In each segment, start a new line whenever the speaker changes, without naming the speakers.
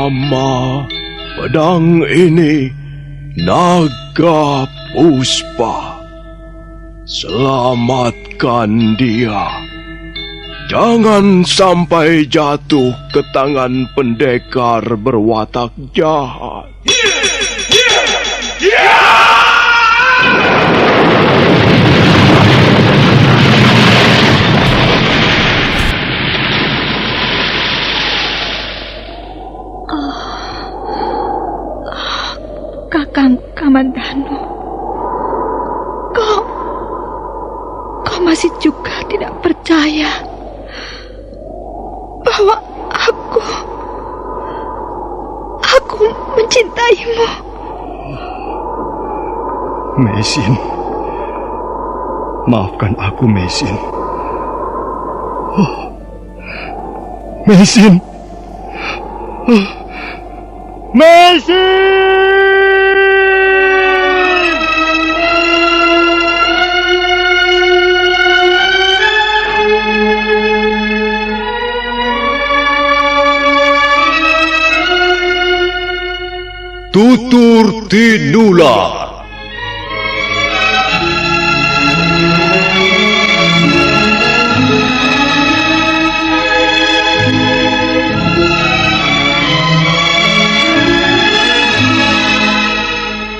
Nama pedang ini Naga Puspa. Selamatkan dia. Jangan sampai jatuh ke tangan pendekar berwatak jahat.
Kakang Kamandanu, kau masih juga tidak percaya bahwa aku mencintaimu.
Meisin, maafkan aku, Meisin. Meisin, Meisin.
Tutur Tinular.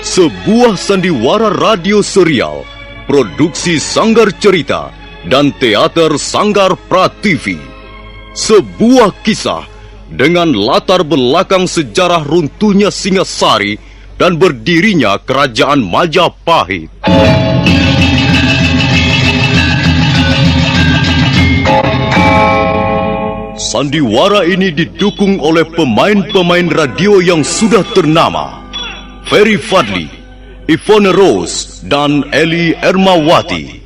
Sebuah sandiwara radio serial, produksi Sanggar Cerita dan teater Sanggar Prativi. Sebuah kisah dengan latar belakang sejarah runtuhnya Singasari dan berdirinya Kerajaan Majapahit. Sandiwara ini didukung oleh pemain-pemain radio yang sudah ternama. Ferry Fadli, Ivone Rose, dan Eli Ermawati.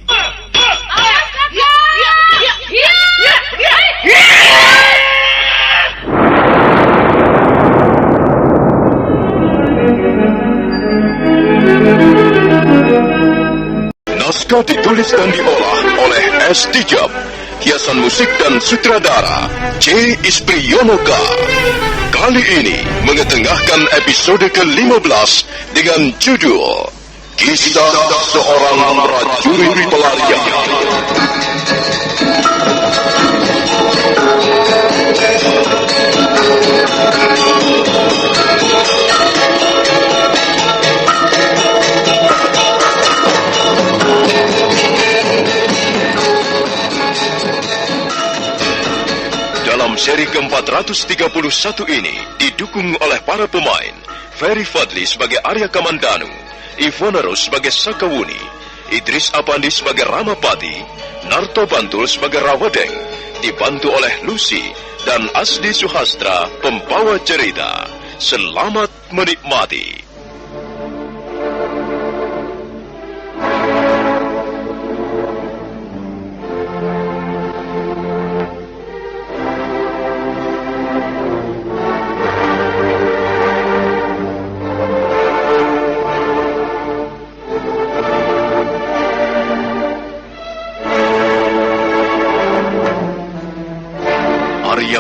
Naskah ditulis dan diolah oleh S. Tijab. Hiasan musik dan sutradara C. Ispriyonoka. Kali ini mengetengahkan episode ke-15 dengan judul Kisah Seorang Prajurit Pelarian. Seri ke-431 ini didukung oleh para pemain Ferry Fadli sebagai Arya Kamandanu, Ivone Rose sebagai Sakawuni, Idris Apandi sebagai Ramapati, Narto Bantul sebagai Rawadeng, dibantu oleh Lucy dan Asdi Suhastra pembawa cerita. Selamat menikmati.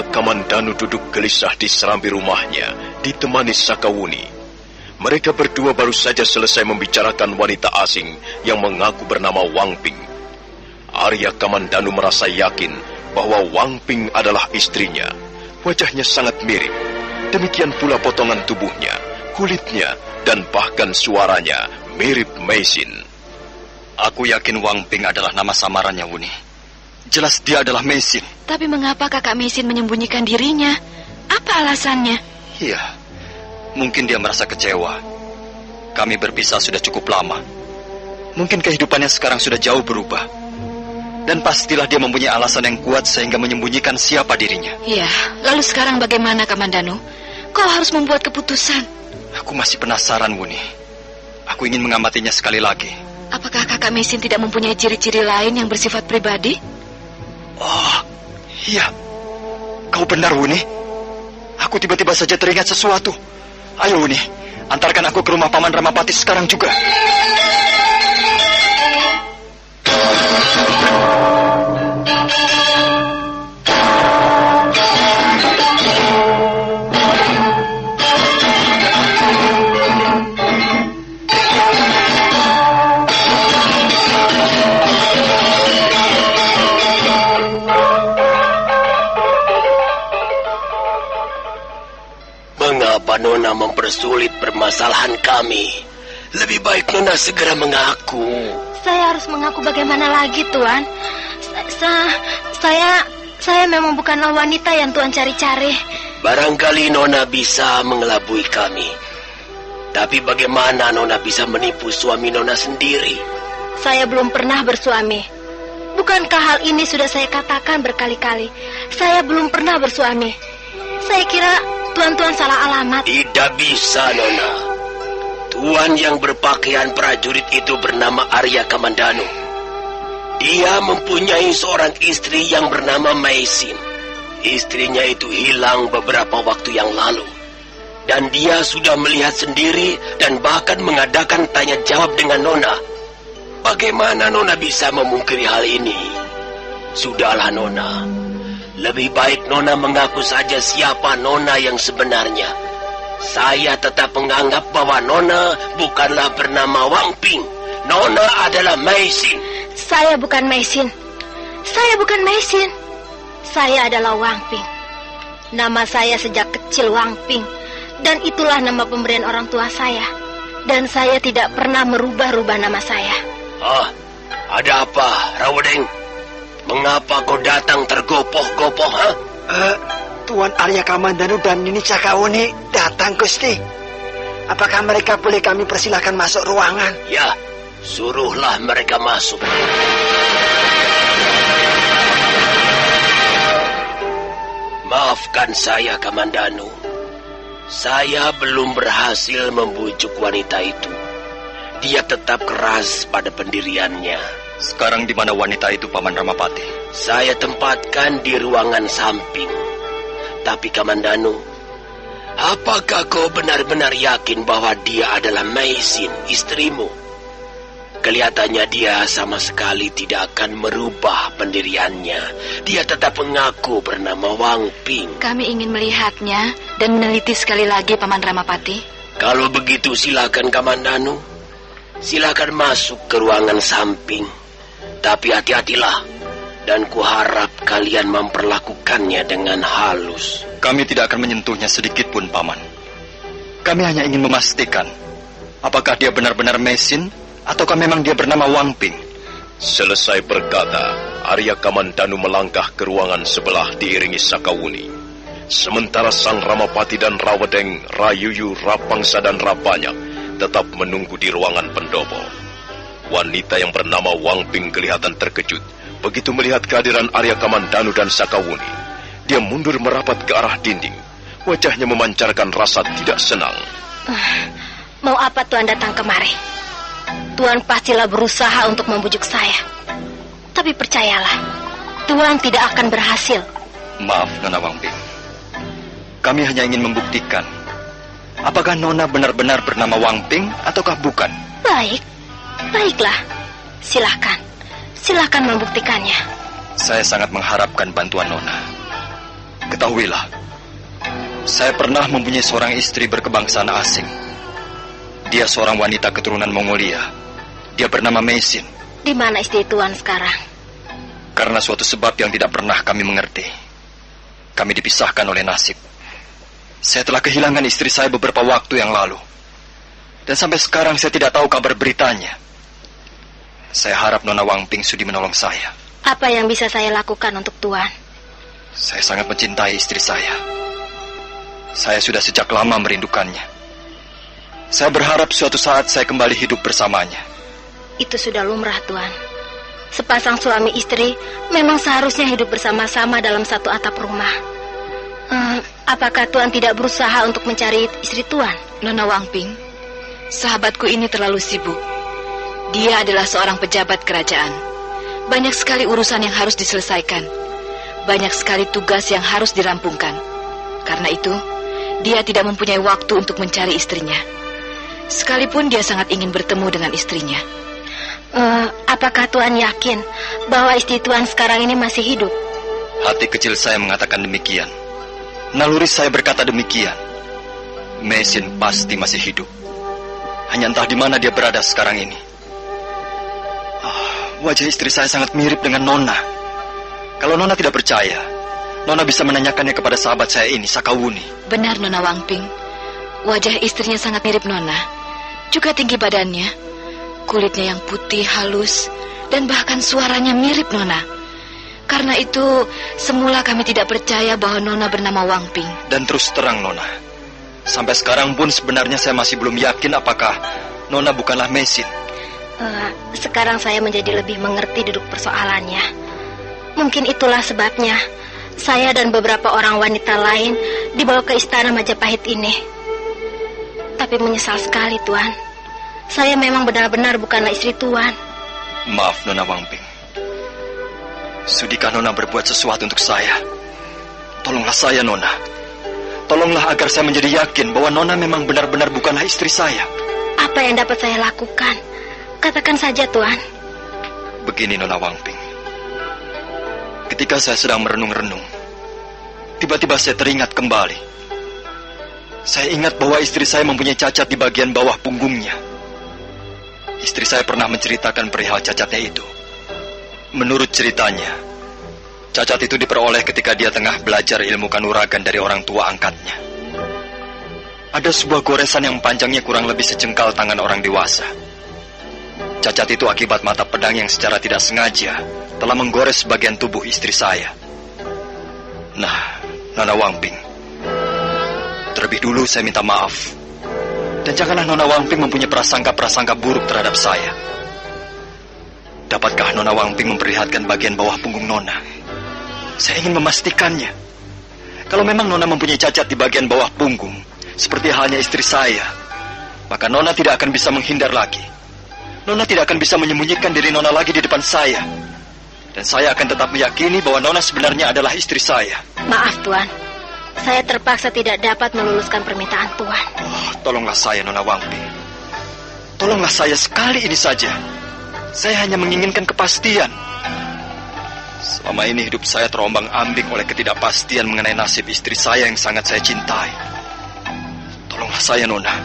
Kamandanu duduk gelisah di serambi rumahnya, ditemani Sakawuni. Mereka berdua baru saja selesai membicarakan wanita asing yang mengaku bernama Wang Ping. Arya Kamandanu merasa yakin bahwa Wang Ping adalah istrinya. Wajahnya sangat mirip. Demikian pula potongan tubuhnya, kulitnya, dan bahkan suaranya mirip Meisin.
Aku yakin Wang Ping adalah nama samarannya, Wuni. Jelas dia adalah Meisin.
Tapi mengapa kakak Meisin menyembunyikan dirinya? Apa alasannya?
Iya, mungkin dia merasa kecewa. Kami berpisah sudah cukup lama. Mungkin kehidupannya sekarang sudah jauh berubah. Dan pastilah dia mempunyai alasan yang kuat sehingga menyembunyikan siapa dirinya.
Iya, lalu sekarang bagaimana, Kamandanu? Kau harus membuat keputusan.
Aku masih penasaran, Wuni. Aku ingin mengamatinya sekali lagi.
Apakah kakak Meisin tidak mempunyai ciri-ciri lain yang bersifat pribadi?
Oh, iya. Kau benar, Wuni. Aku tiba-tiba saja teringat sesuatu. Ayo, Wuni, antarkan aku ke rumah Paman Ramapati sekarang juga.
bahwa Nona mempersulit permasalahan kami. Lebih baik Nona segera mengaku.
Saya harus mengaku bagaimana lagi, Tuan? Saya memang bukanlah wanita yang Tuan cari-cari.
Barangkali Nona bisa mengelabui kami. Tapi bagaimana Nona bisa menipu suami Nona sendiri?
Saya belum pernah bersuami. Bukankah hal ini sudah saya katakan berkali-kali? Saya belum pernah bersuami. Saya kira Tuan-tuan salah alamat.
Tidak bisa, Nona. Tuan yang berpakaian prajurit itu bernama Arya Kamandanu. Dia mempunyai seorang istri yang bernama Maisin. Istrinya itu hilang beberapa waktu yang lalu. Dan dia sudah melihat sendiri dan bahkan mengadakan tanya jawab dengan Nona. Bagaimana Nona bisa memungkiri hal ini? Sudahlah, Nona. Lebih baik Nona mengaku saja siapa Nona yang sebenarnya. Saya tetap menganggap bahwa Nona bukanlah bernama Wang Ping. Nona adalah Maisin.
Saya bukan Maisin. Saya bukan Maisin. Saya adalah Wang Ping. Nama saya sejak kecil Wang Ping. Dan itulah nama pemberian orang tua saya. Dan saya tidak pernah merubah-rubah nama saya.
Ada apa, Rawodeng? Mengapa kau datang tergopoh-gopoh, ha?
Tuan Arya Kamandanu dan Nini Cakawuni datang, Gusti. Apakah mereka boleh kami persilahkan masuk ruangan?
Ya, suruhlah mereka masuk. Maafkan saya, Kamandanu. Saya belum berhasil membujuk wanita itu. Dia tetap keras pada pendiriannya.
Sekarang di mana wanita itu, Paman Ramapati?
Saya tempatkan di ruangan samping. Tapi Kamandanu, apakah kau benar-benar yakin bahwa dia adalah Maisin, istrimu? Kelihatannya dia sama sekali tidak akan merubah pendiriannya. Dia tetap mengaku bernama Wang Ping.
Kami ingin melihatnya dan meneliti sekali lagi, Paman Ramapati.
Kalau begitu silakan, Kamandanu. Silakan masuk ke ruangan samping. Tapi hati-hatilah, dan kuharap kalian memperlakukannya dengan halus.
Kami tidak akan menyentuhnya sedikit pun, Paman. Kami hanya ingin memastikan, apakah dia benar-benar Maisin, ataukah memang dia bernama Wang Ping.
Selesai berkata, Arya Kamandanu melangkah ke ruangan sebelah diiringi Sakawuni. Sementara Sang Ramapati dan Rawedeng, Rayuyu, Rapangsa dan Rabanyak tetap menunggu di ruangan pendopo. Wanita yang bernama Wang Ping kelihatan terkejut begitu melihat kehadiran Arya Kamandanu dan Sakawuni. Dia mundur merapat ke arah dinding. Wajahnya memancarkan rasa tidak senang.
Mau apa Tuan datang kemari? Tuan pastilah berusaha untuk membujuk saya. Tapi percayalah, Tuan tidak akan berhasil.
Maaf, Nona Wang Ping. Kami hanya ingin membuktikan, apakah Nona benar-benar bernama Wang Ping ataukah bukan?
Baiklah. Silakan membuktikannya.
Saya sangat mengharapkan bantuan Nona. Ketahuilah, saya pernah mempunyai seorang istri berkebangsaan asing. Dia seorang wanita keturunan Mongolia. Dia bernama Maisin.
Di mana istri Tuan sekarang?
Karena suatu sebab yang tidak pernah kami mengerti, kami dipisahkan oleh nasib. Saya telah kehilangan istri saya beberapa waktu yang lalu. Dan sampai sekarang saya tidak tahu kabar beritanya. Saya harap Nona Wang Ping sudi menolong saya.
Apa yang bisa saya lakukan untuk Tuan?
Saya sangat mencintai istri saya. Saya sudah sejak lama merindukannya. Saya berharap suatu saat saya kembali hidup bersamanya.
Itu sudah lumrah, Tuan. Sepasang suami istri memang seharusnya hidup bersama-sama dalam satu atap rumah. Apakah Tuan tidak berusaha untuk mencari istri Tuan?
Nona Wang Ping, sahabatku ini terlalu sibuk. Dia adalah seorang pejabat kerajaan. Banyak sekali urusan yang harus diselesaikan. Banyak sekali tugas yang harus dirampungkan. Karena itu, dia tidak mempunyai waktu untuk mencari istrinya. Sekalipun dia sangat ingin bertemu dengan istrinya.
Apakah Tuan yakin bahwa istri Tuan sekarang ini masih hidup?
Hati kecil saya mengatakan demikian. Naluri saya berkata demikian. Maisin pasti masih hidup. Hanya entah di mana dia berada sekarang ini. Wajah istri saya sangat mirip dengan Nona. Kalau Nona tidak percaya, Nona bisa menanyakannya kepada sahabat saya ini, Sakawuni.
Benar, Nona Wang Ping. Wajah istrinya sangat mirip Nona. Juga tinggi badannya, kulitnya yang putih halus, dan bahkan suaranya mirip Nona. Karena itu, semula kami tidak percaya bahwa Nona bernama Wangping.
Dan terus terang Nona, sampai sekarang pun sebenarnya saya masih belum yakin apakah Nona bukanlah Meisin.
Sekarang saya menjadi lebih mengerti duduk persoalannya. Mungkin itulah sebabnya saya dan beberapa orang wanita lain dibawa ke istana Majapahit ini. Tapi menyesal sekali, Tuan. Saya memang benar-benar bukanlah istri Tuan.
Maaf, Nona Wangping. Sudikah Nona berbuat sesuatu untuk saya? Tolonglah saya, Nona. Tolonglah agar saya menjadi yakin bahwa Nona memang benar-benar bukanlah istri saya.
Apa yang dapat saya lakukan? Katakan saja, Tuan.
Begini, Nona Wangping. Ketika saya sedang merenung-renung, tiba-tiba saya teringat kembali. Saya ingat bahwa istri saya mempunyai cacat di bagian bawah punggungnya. Istri saya pernah menceritakan perihal cacatnya itu. Menurut ceritanya, cacat itu diperoleh ketika dia tengah belajar ilmu kanuragan dari orang tua angkatnya. Ada sebuah goresan yang panjangnya kurang lebih sejengkal tangan orang dewasa. Cacat itu akibat mata pedang yang secara tidak sengaja telah menggores bagian tubuh istri saya. Nah, Nona Wangping, terlebih dulu saya minta maaf. Dan janganlah Nona Wangping mempunyai prasangka-prasangka buruk terhadap saya. Dapatkah Nona Wangping memperlihatkan bagian bawah punggung Nona? Saya ingin memastikannya. Kalau memang Nona mempunyai cacat di bagian bawah punggung, seperti halnya istri saya, maka Nona tidak akan bisa menghindar lagi. Nona tidak akan bisa menyembunyikan diri Nona lagi di depan saya. Dan saya akan tetap meyakini bahwa Nona sebenarnya adalah istri saya.
Maaf, Tuan. Saya terpaksa tidak dapat meluluskan permintaan Tuan.
Oh, tolonglah saya, Nona Wangping. Tolonglah saya sekali ini saja. Saya hanya menginginkan kepastian. Selama ini hidup saya terombang-ambing oleh ketidakpastian mengenai nasib istri saya yang sangat saya cintai. Tolonglah saya, Nona.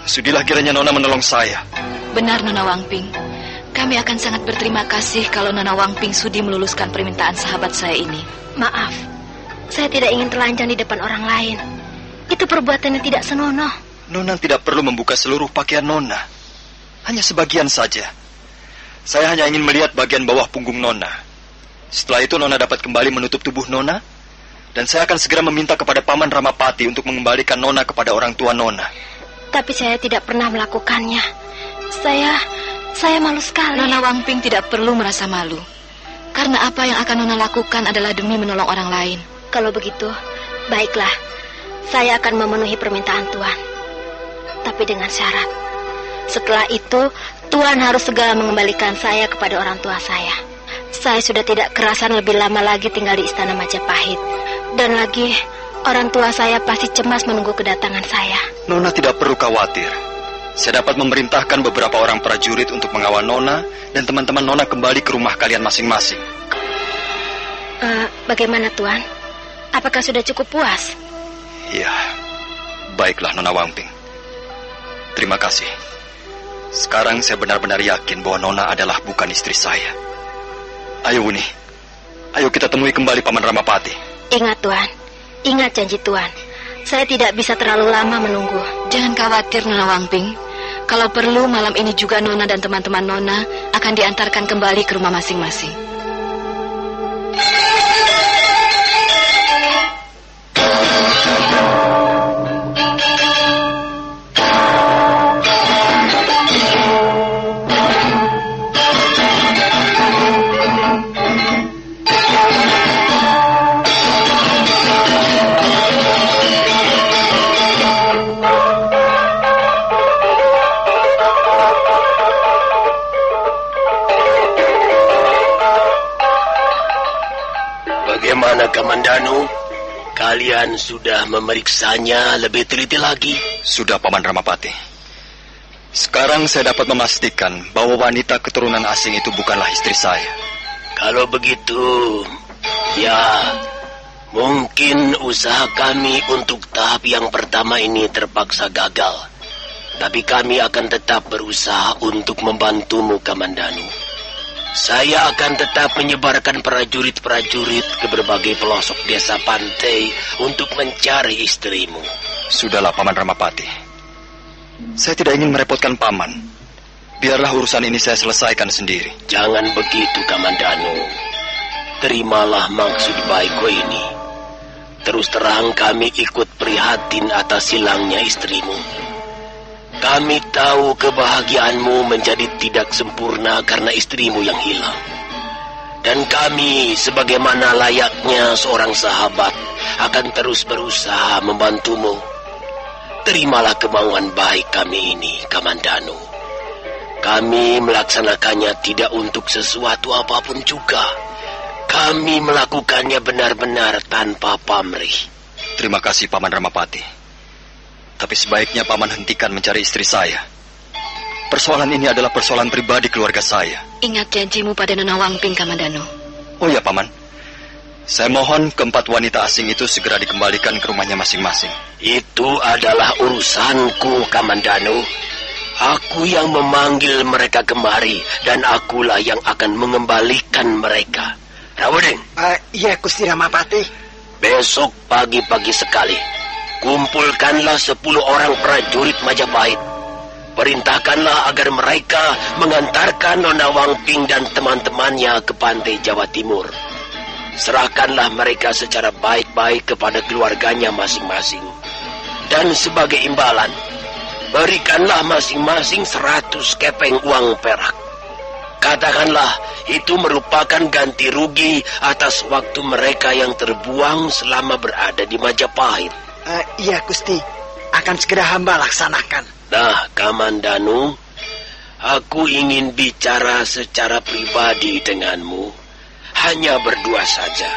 Sudilah kiranya Nona menolong saya.
Benar, Nona Wangping. Kami akan sangat berterima kasih kalau Nona Wangping sudi meluluskan permintaan sahabat saya ini.
Maaf, saya tidak ingin telanjang di depan orang lain. Itu perbuatan yang tidak senonoh.
Nona tidak perlu membuka seluruh pakaian Nona. Hanya sebagian saja. Saya hanya ingin melihat bagian bawah punggung Nona. Setelah itu Nona dapat kembali menutup tubuh Nona. Dan saya akan segera meminta kepada Paman Ramapati untuk mengembalikan Nona kepada orang tua Nona.
Tapi saya tidak pernah melakukannya. Saya malu sekali.
Nona Wangping tidak perlu merasa malu. Karena apa yang akan Nona lakukan adalah demi menolong orang lain.
Kalau begitu, baiklah. Saya akan memenuhi permintaan Tuan. Tapi dengan syarat. Setelah itu, Tuan harus segera mengembalikan saya kepada orang tua saya. Saya sudah tidak kerasan lebih lama lagi tinggal di istana Majapahit. Dan lagi, orang tua saya pasti cemas menunggu kedatangan saya.
Nona tidak perlu khawatir. Saya dapat memerintahkan beberapa orang prajurit untuk mengawal Nona dan teman-teman Nona kembali ke rumah kalian masing-masing.
Bagaimana, Tuan? Apakah sudah cukup puas?
Ya, baiklah Nona Wangping. Terima kasih. Sekarang saya benar-benar yakin bahwa Nona adalah bukan istri saya. Ayo Wuni, ayo kita temui kembali Paman Ramapati.
Ingat, Tuan. Ingat janji Tuan. Saya tidak bisa terlalu lama menunggu.
Jangan khawatir, Nona Wangping. Kalau perlu, malam ini juga Nona dan teman-teman Nona akan diantarkan kembali ke rumah masing-masing.
Bagaimana Kamandanu? Kalian sudah memeriksanya lebih teliti lagi?
Sudah Paman Ramapati. Sekarang saya dapat memastikan bahwa wanita keturunan asing itu bukanlah istri saya.
Kalau begitu, ya, mungkin usaha kami untuk tahap yang pertama ini terpaksa gagal. Tapi kami akan tetap berusaha untuk membantumu, Kamandanu. Saya akan tetap menyebarkan prajurit-prajurit ke berbagai pelosok desa pantai untuk mencari istrimu.
Sudahlah, Paman Ramapati. Saya tidak ingin merepotkan Paman. Biarlah urusan ini saya selesaikan sendiri.
Jangan begitu, Kamandanu. Terimalah maksud baikku ini. Terus terang kami ikut prihatin atas hilangnya istrimu. Kami tahu kebahagiaanmu menjadi tidak sempurna karena istrimu yang hilang. Dan kami sebagaimana layaknya seorang sahabat akan terus berusaha membantumu. Terimalah kemauan baik kami ini, Kamandanu. Kami melaksanakannya tidak untuk sesuatu apapun juga. Kami melakukannya benar-benar tanpa pamrih.
Terima kasih, Paman Ramapati. Tapi sebaiknya Paman hentikan mencari istri saya. Persoalan ini adalah persoalan pribadi keluarga saya.
Ingat janjimu pada Nona Wangping, Kamandanu.
Oh ya, Paman. Saya mohon keempat wanita asing itu segera dikembalikan ke rumahnya masing-masing.
Itu adalah urusanku, Kamandanu. Aku yang memanggil mereka kemari, dan akulah yang akan mengembalikan mereka. Rawading.
Iya, Gusti Ramapati.
Besok pagi-pagi sekali, kumpulkanlah 10 orang prajurit Majapahit. Perintahkanlah agar mereka mengantarkan Nona Wangping dan teman-temannya ke pantai Jawa Timur. Serahkanlah mereka secara baik-baik kepada keluarganya masing-masing. Dan sebagai imbalan, berikanlah masing-masing 100 kepeng uang perak. Katakanlah itu merupakan ganti rugi atas waktu mereka yang terbuang selama berada di Majapahit.
Iya, Gusti. Akan segera hamba laksanakan.
Nah, Kamandanu, aku ingin bicara secara pribadi denganmu. Hanya berdua saja.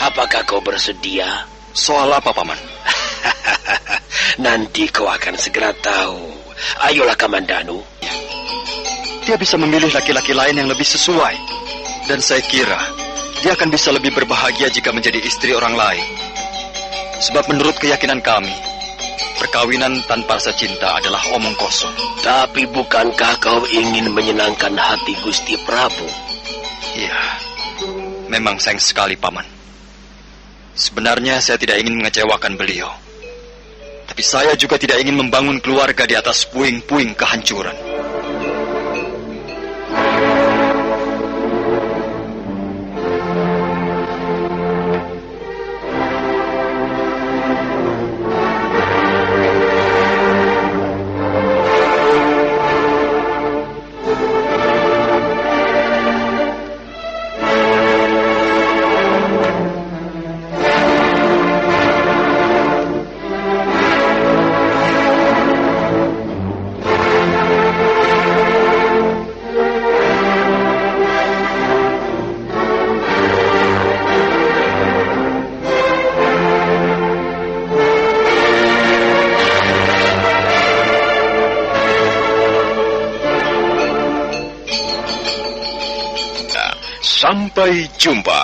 Apakah kau bersedia?
Soal apa, Paman?
Nanti kau akan segera tahu. Ayolah, Kamandanu.
Dia bisa memilih laki-laki lain yang lebih sesuai. Dan saya kira dia akan bisa lebih berbahagia jika menjadi istri orang lain. Sebab menurut keyakinan kami, perkawinan tanpa rasa cinta adalah omong kosong.
Tapi bukankah kau ingin menyenangkan hati Gusti Prabu?
Iya, memang sayang sekali, Paman. Sebenarnya saya tidak ingin mengecewakan beliau. Tapi saya juga tidak ingin membangun keluarga di atas puing-puing kehancuran.
Sampai jumpa.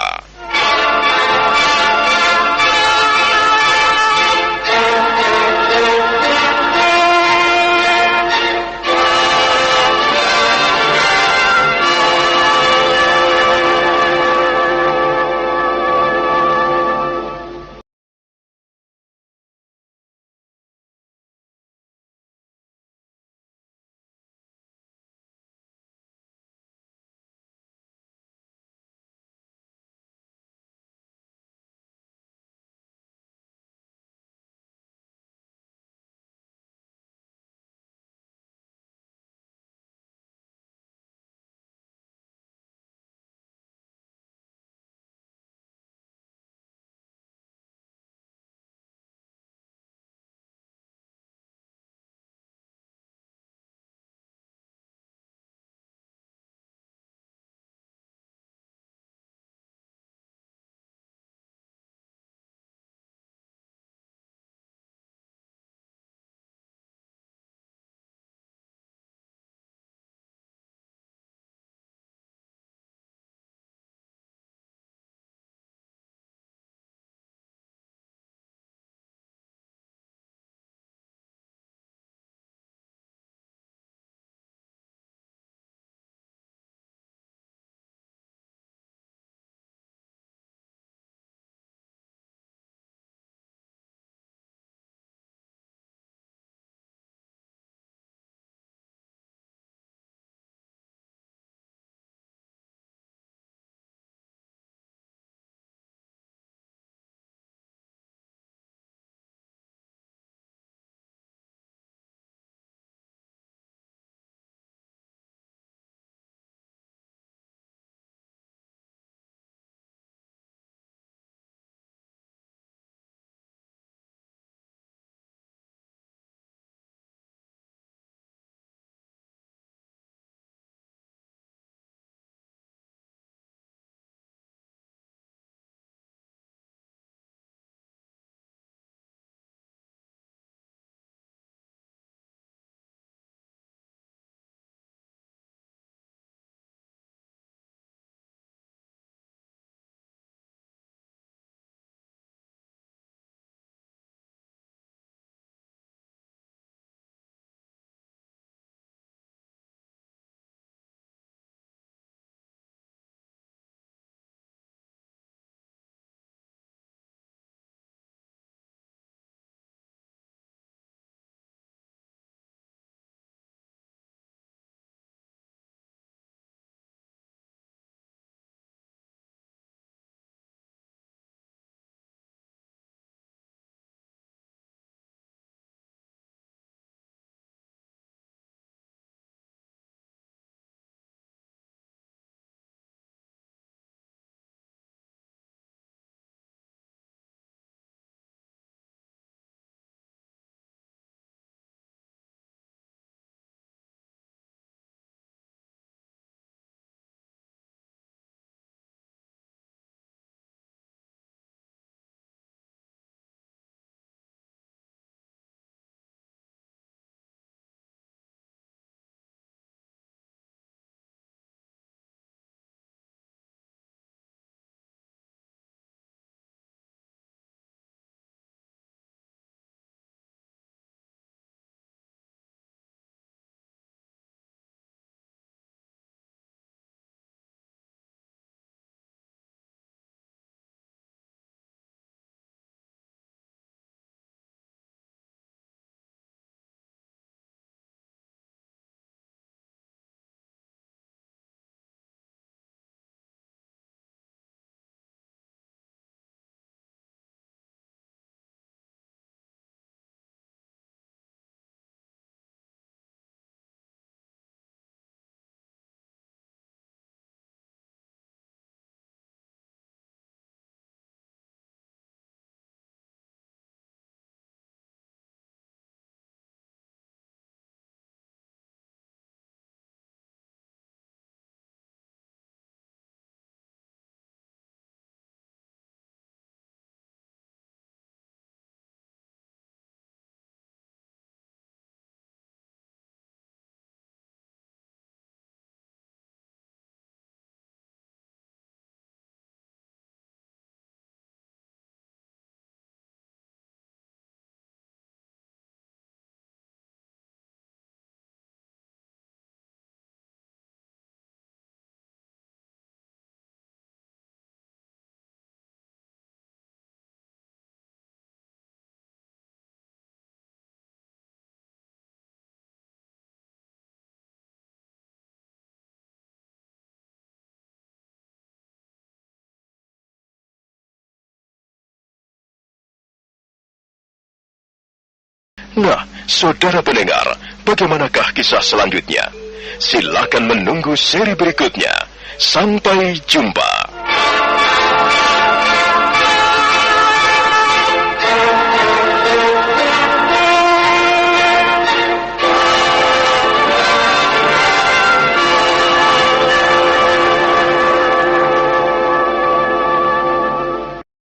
Nah, saudara pendengar, bagaimanakah kisah selanjutnya? Silakan menunggu seri berikutnya. Sampai jumpa.